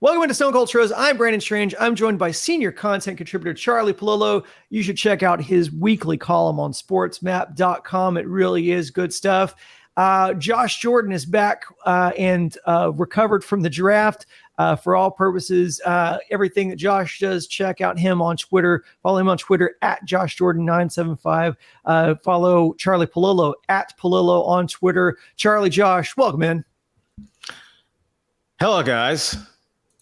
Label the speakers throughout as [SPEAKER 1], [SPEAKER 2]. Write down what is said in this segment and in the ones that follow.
[SPEAKER 1] Welcome to Stone Cold Stros. I'm Brandon Strange. I'm joined by senior content contributor Charlie Palillo. You should check out his weekly column on sportsmap.com. It really is good stuff. Josh Jordan is back and recovered from the draft. For all purposes, everything that Josh does, check out him on Twitter. Follow him on Twitter at JoshJordan975. Follow Charlie Palillo at Palillo on Twitter. Charlie, Josh, welcome in.
[SPEAKER 2] Hello, guys.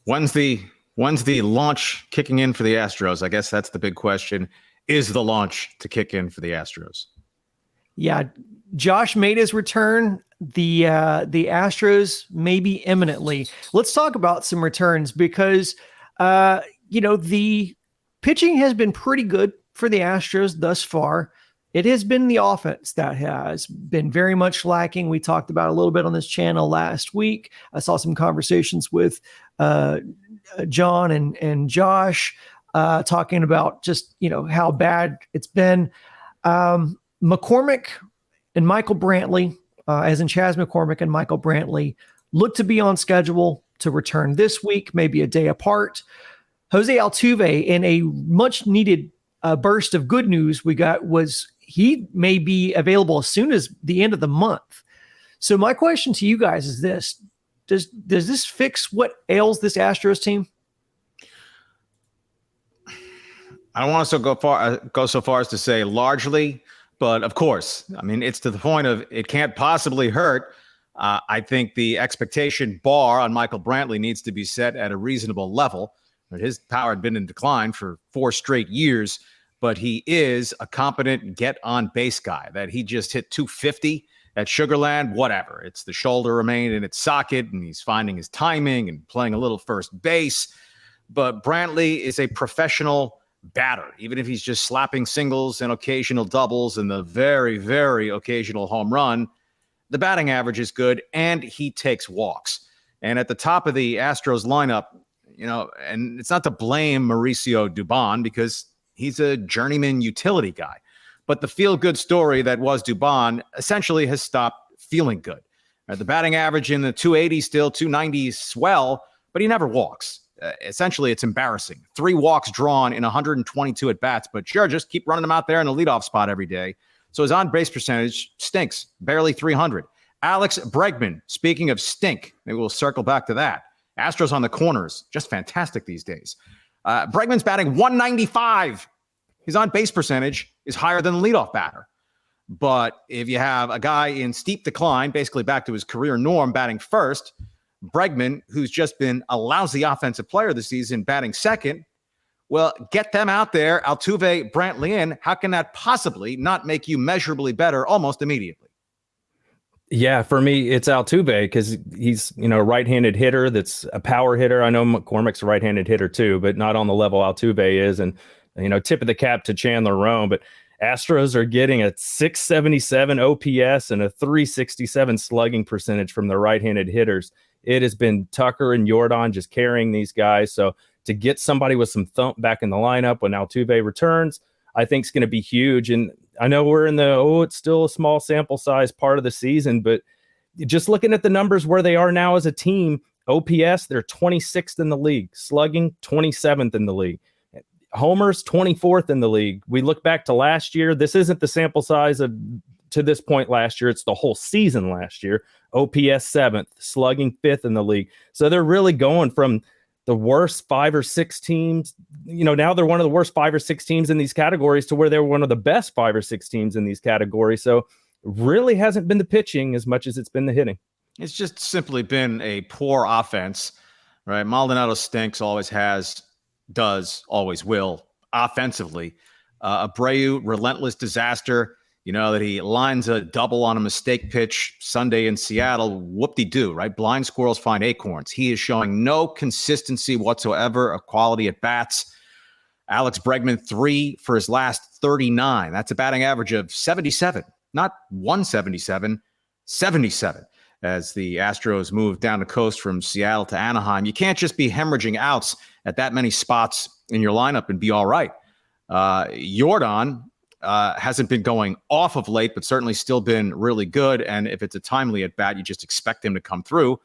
[SPEAKER 2] When's the launch kicking in for the Astros? I guess that's the big question. Is the launch to kick in for the Astros?
[SPEAKER 1] Yeah, Josh made his return. The Astros maybe imminently. Let's talk about some returns because the pitching has been pretty good for the Astros thus far. It has been the offense that has been very much lacking. We talked about a little bit on this channel last week. I saw some conversations with John and Josh talking about just, how bad it's been. McCormick and Michael Brantley, as in Chas McCormick and Michael Brantley, look to be on schedule to return this week, maybe a day apart. Jose Altuve, in a much needed burst of good news we got, was he may be available as soon as the end of the month. So my question to you guys is this: Does this fix what ails this Astros team?
[SPEAKER 2] I don't want to go so far as to say largely, but of course, I mean, it's to the point of it can't possibly hurt. I think the expectation bar on Michael Brantley needs to be set at a reasonable level. His power had been in decline for 4 straight years, but he is a competent get-on-base guy. That he just hit 250 at Sugarland, whatever. It's the shoulder remained in its socket, and he's finding his timing and playing a little first base. But Brantley is a professional batter, even if he's just slapping singles and occasional doubles and the very, very occasional home run. The batting average is good, and he takes walks. And at the top of the Astros lineup, and it's not to blame Mauricio Dubon because he's a journeyman utility guy. But the feel-good story that was Dubon essentially has stopped feeling good. The batting average in the 280s still, 290s swell, but he never walks. Essentially, it's embarrassing. 3 walks drawn in 122 at-bats, but sure, just keep running him out there in the leadoff spot every day. So his on-base percentage stinks, barely 300. Alex Bregman, speaking of stink, maybe we'll circle back to that. Astros on the corners, just fantastic these days. Bregman's batting 195. His on-base percentage is higher than the leadoff batter. But if you have a guy in steep decline, basically back to his career norm, batting first, Bregman, who's just been a lousy offensive player this season, batting second, well, get them out there, Altuve, Brantley in. How can that possibly not make you measurably better almost immediately?
[SPEAKER 3] Yeah, for me, it's Altuve because he's, a right-handed hitter that's a power hitter. I know McCormick's a right-handed hitter too, but not on the level Altuve is. And, tip of the cap to Chandler Rome. But Astros are getting a 677 OPS and a 367 slugging percentage from the right-handed hitters. It has been Tucker and Jordan just carrying these guys. So to get somebody with some thump back in the lineup when Altuve returns, I think is going to be huge. And I know we're in it's still a small sample size part of the season, but just looking at the numbers where they are now as a team, OPS, they're 26th in the league, slugging 27th in the league, homers 24th in the league. We look back to last year. This isn't the sample size to this point last year. It's the whole season last year. OPS 7th, slugging 5th in the league. So they're really going from the worst 5 or 6 teams. Now they're one of the worst 5 or 6 teams in these categories to where they're one of the best 5 or 6 teams in these categories. So really hasn't been the pitching as much as it's been the hitting.
[SPEAKER 2] It's just simply been a poor offense, right? Maldonado stinks, always has, does, always will, offensively. Abreu, relentless disaster. That he lines a double on a mistake pitch Sunday in Seattle. Whoop-de-doo, right? Blind squirrels find acorns. He is showing no consistency whatsoever of quality at bats. Alex Bregman, 3 for his last 39. That's a batting average of 77, not 177, 77. As the Astros move down the coast from Seattle to Anaheim, you can't just be hemorrhaging outs at that many spots in your lineup and be all right. Jordan hasn't been going off of late, but certainly still been really good. And if it's a timely at bat, you just expect him to come through.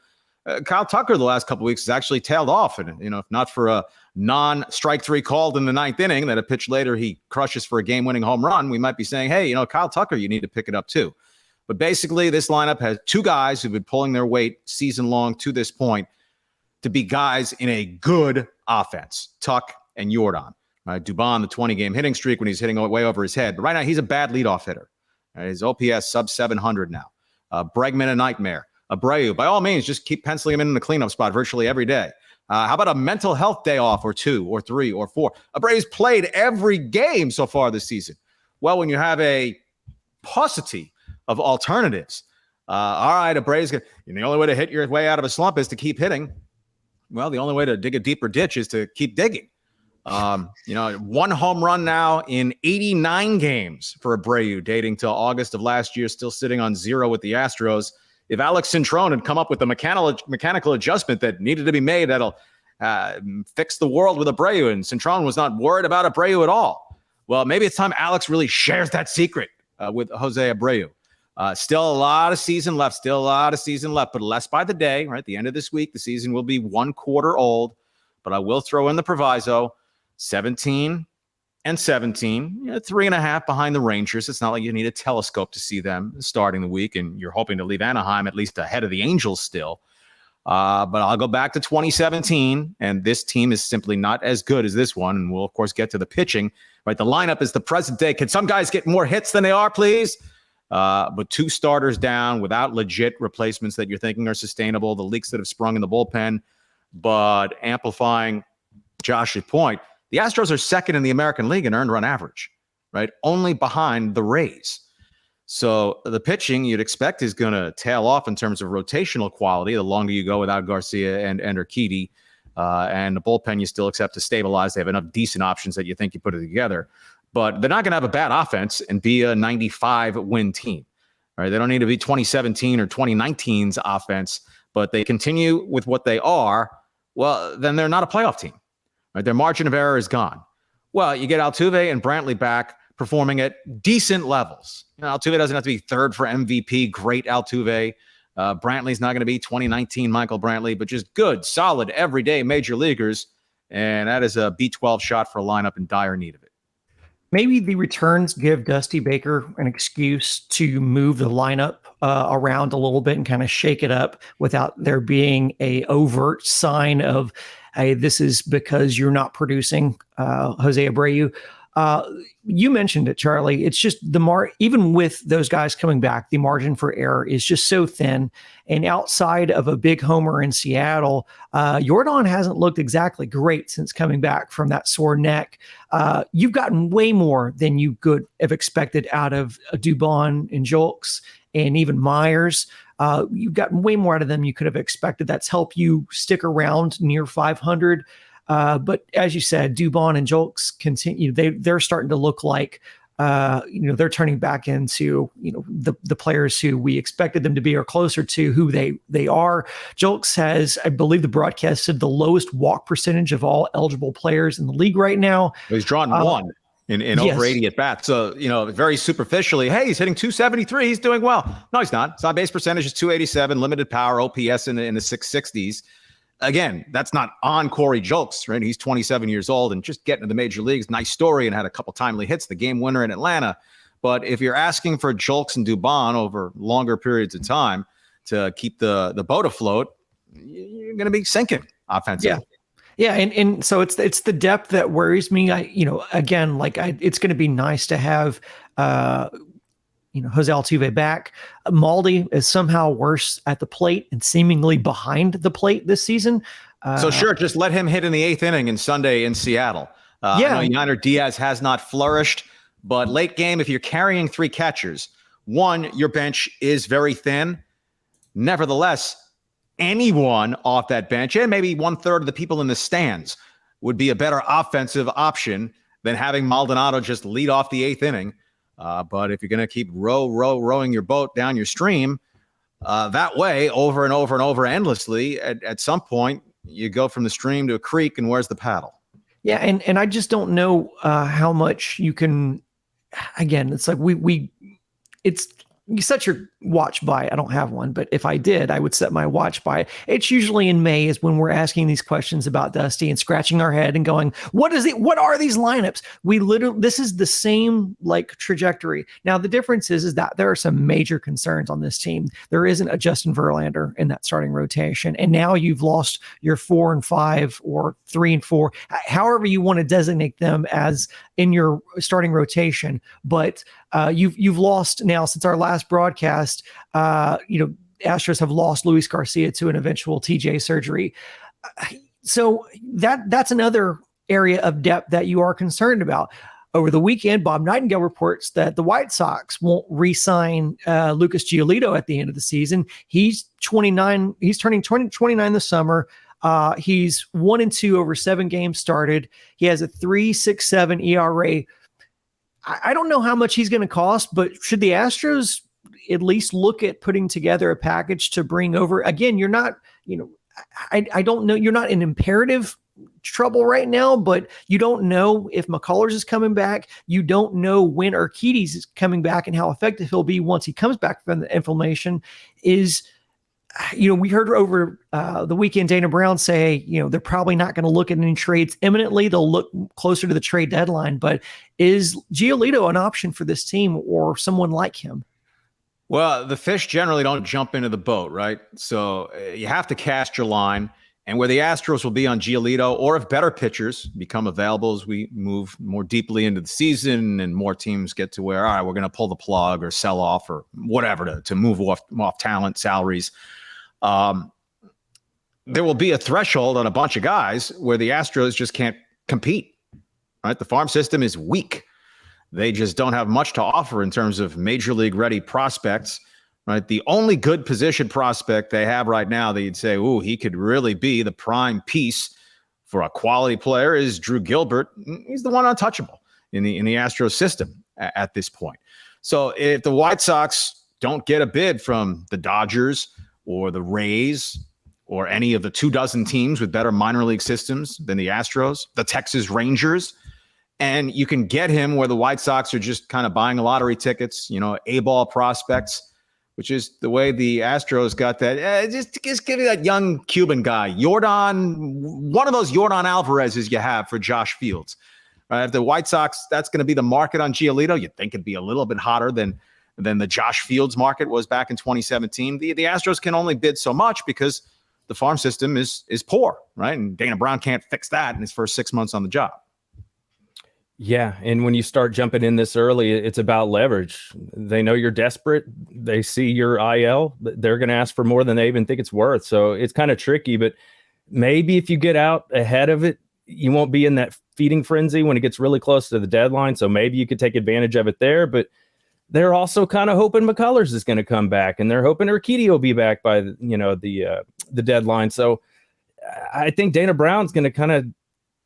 [SPEAKER 2] Kyle Tucker the last couple of weeks has actually tailed off. And, if not for a non-strike three called in the ninth inning that a pitch later he crushes for a game-winning home run, we might be saying, hey, Kyle Tucker, you need to pick it up too. But basically, this lineup has two guys who've been pulling their weight season long to this point to be guys in a good offense, Tuck and Jordan. Dubon, the 20-game hitting streak when he's hitting way over his head. But right now, he's a bad leadoff hitter. His OPS sub 700 now. Bregman, a nightmare. Abreu, by all means, just keep penciling him in the cleanup spot virtually every day. How about a mental health day off or 2 or 3 or 4? Abreu's played every game so far this season. Well, when you have a paucity of alternatives, all right, Abreu's the only way to hit your way out of a slump is to keep hitting. Well, the only way to dig a deeper ditch is to keep digging. One home run now in 89 games for Abreu, dating to August of last year, still sitting on 0 with the Astros. If Alex Cintron had come up with the mechanical adjustment that needed to be made, that'll fix the world with Abreu, and Cintron was not worried about Abreu at all. Well, maybe it's time Alex really shares that secret with Jose Abreu. Still a lot of season left, but less by the day, right? At the end of this week, the season will be 1 quarter old, but I will throw in the proviso, 17 and 17, 3.5 behind the Rangers. It's not like you need a telescope to see them starting the week, and you're hoping to leave Anaheim at least ahead of the Angels still. But I'll go back to 2017, and this team is simply not as good as this one. And we'll, of course, get to the pitching. Right, the lineup is the present day. Can some guys get more hits than they are, please? But 2 starters down without legit replacements that you're thinking are sustainable. The leaks that have sprung in the bullpen, but amplifying Josh's point, the Astros are second in the American League in earned run average, right? Only behind the Rays. So the pitching you'd expect is going to tail off in terms of rotational quality the longer you go without Garcia and Urquidy. And the bullpen you still accept to stabilize. They have enough decent options that you think you put it together. But they're not going to have a bad offense and be a 95-win team. Right? They don't need to be 2017 or 2019's offense, but they continue with what they are, well, then they're not a playoff team. Right? Their margin of error is gone. Well, you get Altuve and Brantley back performing at decent levels. Altuve doesn't have to be third for MVP. Great Altuve. Brantley's not going to be 2019 Michael Brantley, but just good, solid, everyday major leaguers. And that is a B12 shot for a lineup in dire need of it.
[SPEAKER 1] Maybe the returns give Dusty Baker an excuse to move the lineup around a little bit and kind of shake it up without there being a overt sign of, hey, this is because you're not producing, Jose Abreu. You mentioned it, Charlie. It's just even with those guys coming back, the margin for error is just so thin. And outside of a big homer in Seattle, Jordan hasn't looked exactly great since coming back from that sore neck. You've gotten way more than you could have expected out of Dubon and Julks and even Myers. You've gotten way more out of them you could have expected. That's helped you stick around near 500. But as you said, Dubon and Julks continue. They're starting to look like, they're turning back into, the players who we expected them to be or closer to who they are. Julks has, I believe the broadcast said, the lowest walk percentage of all eligible players in the league right now.
[SPEAKER 2] He's drawn one in yes. Over 80 at bats. So, very superficially, hey, he's hitting 273. He's doing well. No, he's not. His on-base percentage is 287, limited power, OPS in the 660s. Again, that's not on Corey Julks, right? He's 27 years old and just getting to the major leagues. Nice story and had a couple timely hits, the game winner in Atlanta. But if you're asking for Julks and Dubon over longer periods of time to keep the boat afloat, you're going to be sinking offensively.
[SPEAKER 1] Yeah. And so it's the depth that worries me. It's going to be nice to have, Jose Altuve back. Maldi is somehow worse at the plate and seemingly behind the plate this season.
[SPEAKER 2] So sure, just let him hit in the 8th inning in Sunday in Seattle. I know Yainer Diaz has not flourished, but late game, if you're carrying 3 catchers, one, your bench is very thin. Nevertheless, anyone off that bench, and maybe 1/3 of the people in the stands, would be a better offensive option than having Maldonado just lead off the 8th inning. But if you're going to keep rowing your boat down your stream that way over and over and over endlessly, at some point you go from the stream to a creek, and where's the paddle?
[SPEAKER 1] Yeah, and I just don't know how much you can. Again, it's like you set your watch by, I don't have one, but if I did, I would set my watch by it. It's usually in May is when we're asking these questions about Dusty and scratching our head and going, what are these lineups? This is the same like trajectory. Now, the difference is that there are some major concerns on this team. There isn't a Justin Verlander in that starting rotation. And now you've lost your 4 and 5 or 3 and 4, however you want to designate them as in your starting rotation. But you've lost now since our last broadcast. Astros have lost Luis Garcia to an eventual TJ surgery. So that's another area of depth that you are concerned about. Over the weekend, Bob Nightingale reports that the White Sox won't re-sign Lucas Giolito at the end of the season. He's 29. He's turning 29 this summer. He's 1-2 over 7 games started. He has a 3.67 ERA. I don't know how much he's going to cost, but should the Astros at least look at putting together a package to bring over? Again, you're not, I don't know. You're not in imperative trouble right now, but you don't know if McCullers is coming back. You don't know when Urquidy's is coming back and how effective he'll be once he comes back from the inflammation. We heard over the weekend Dana Brown say, they're probably not going to look at any trades imminently. They'll look closer to the trade deadline. But is Giolito an option for this team or someone like him?
[SPEAKER 2] Well, the fish generally don't jump into the boat, right? So you have to cast your line. And where the Astros will be on Giolito, or if better pitchers become available as we move more deeply into the season and more teams get to where, all right, we're going to pull the plug or sell off or whatever to move off talent, salaries. There will be a threshold on a bunch of guys where the Astros just can't compete, right? The farm system is weak. They just don't have much to offer in terms of major league ready prospects, right? The only good position prospect they have right now that you'd say, ooh, he could really be the prime piece for a quality player is Drew Gilbert. He's the one untouchable in the Astros system at this point. So if the White Sox don't get a bid from the Dodgers or the Rays or any of the 24 teams with better minor league systems than the Astros, the Texas Rangers, and you can get him where the White Sox are just kind of buying lottery tickets, A-ball prospects, which is the way the Astros got that. Just give me that young Cuban guy, one of those Yordan Alvarez's you have for Josh Fields. Right? If the White Sox, that's going to be the market on Giolito, you'd think it'd be a little bit hotter than the Josh Fields market was back in 2017. The Astros can only bid so much because the farm system is poor, right? And Dana Brown can't fix that in his first 6 months on the job.
[SPEAKER 3] Yeah, and when you start jumping in this early, it's about leverage. They know you're desperate. They see your IL. They're going to ask for more than they even think it's worth. So it's kind of tricky, but maybe if you get out ahead of it, you won't be in that feeding frenzy when it gets really close to the deadline. So maybe you could take advantage of it there, but they're also kind of hoping McCullers is going to come back, and they're hoping Urquidy will be back by the deadline. So I think Dana Brown's going to kind of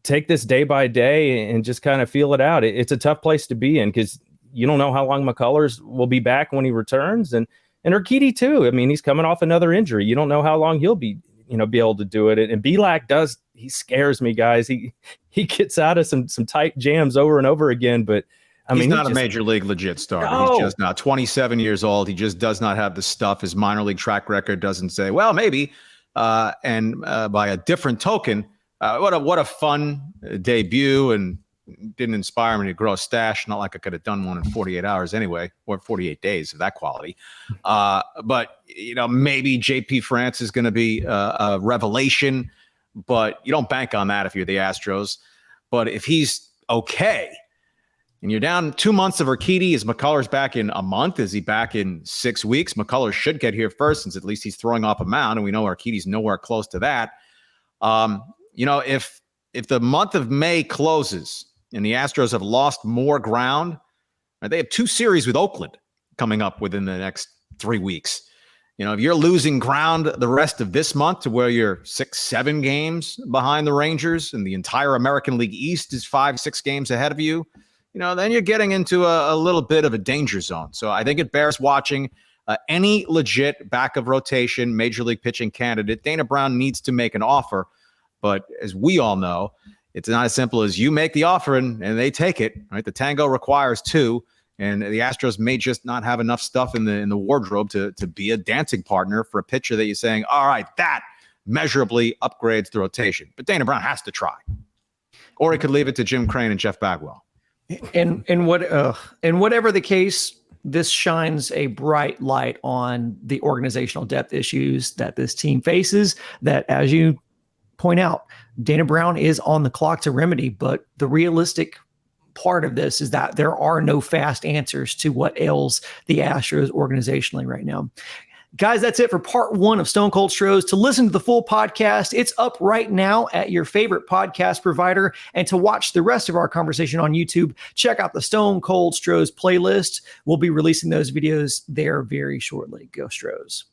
[SPEAKER 3] take this day by day and just kind of feel it out. It's a tough place to be in because you don't know how long McCullers will be back when he returns, and Urquidy too. I mean, he's coming off another injury. You don't know how long he'll be able to do it. And Belak he scares me, guys. He gets out of some tight jams over and over again, but
[SPEAKER 2] he's not a major league legit starter.
[SPEAKER 3] No.
[SPEAKER 2] He's just not 27 years old. He just does not have the stuff. His minor league track record doesn't say, well, maybe. And by a different token, what a fun debut, and didn't inspire me to grow a stash. Not like I could have done one in 48 hours anyway, or 48 days of that quality. But maybe JP France is going to be a revelation, but you don't bank on that if you're the Astros. But if he's okay, and you're down 2 months of Urquidy, is McCullers back in a month? Is he back in 6 weeks? McCullers should get here first, since at least he's throwing off a mound, and we know Urquidy's nowhere close to that. If the month of May closes and the Astros have lost more ground, right, they have 2 series with Oakland coming up within the next 3 weeks. If you're losing ground the rest of this month to where you're 6-7 games behind the Rangers and the entire American League East is 5-6 games ahead of you, then you're getting into a little bit of a danger zone. So I think it bears watching. Any legit back of rotation major league pitching candidate, Dana Brown needs to make an offer. But as we all know, it's not as simple as you make the offer and they take it, right? The tango requires 2. And the Astros may just not have enough stuff in the wardrobe to be a dancing partner for a pitcher that you're saying, all right, that measurably upgrades the rotation. But Dana Brown has to try. Or he could leave it to Jim Crane and Jeff Bagwell.
[SPEAKER 1] And whatever the case, this shines a bright light on the organizational depth issues that this team faces, that, as you point out, Dana Brown is on the clock to remedy. But the realistic part of this is that there are no fast answers to what ails the Astros organizationally right now. Guys, that's it for part 1 of Stone Cold Stros. To listen to the full podcast, it's up right now at your favorite podcast provider. And to watch the rest of our conversation on YouTube, check out the Stone Cold Stros playlist. We'll be releasing those videos there very shortly. Go Stros.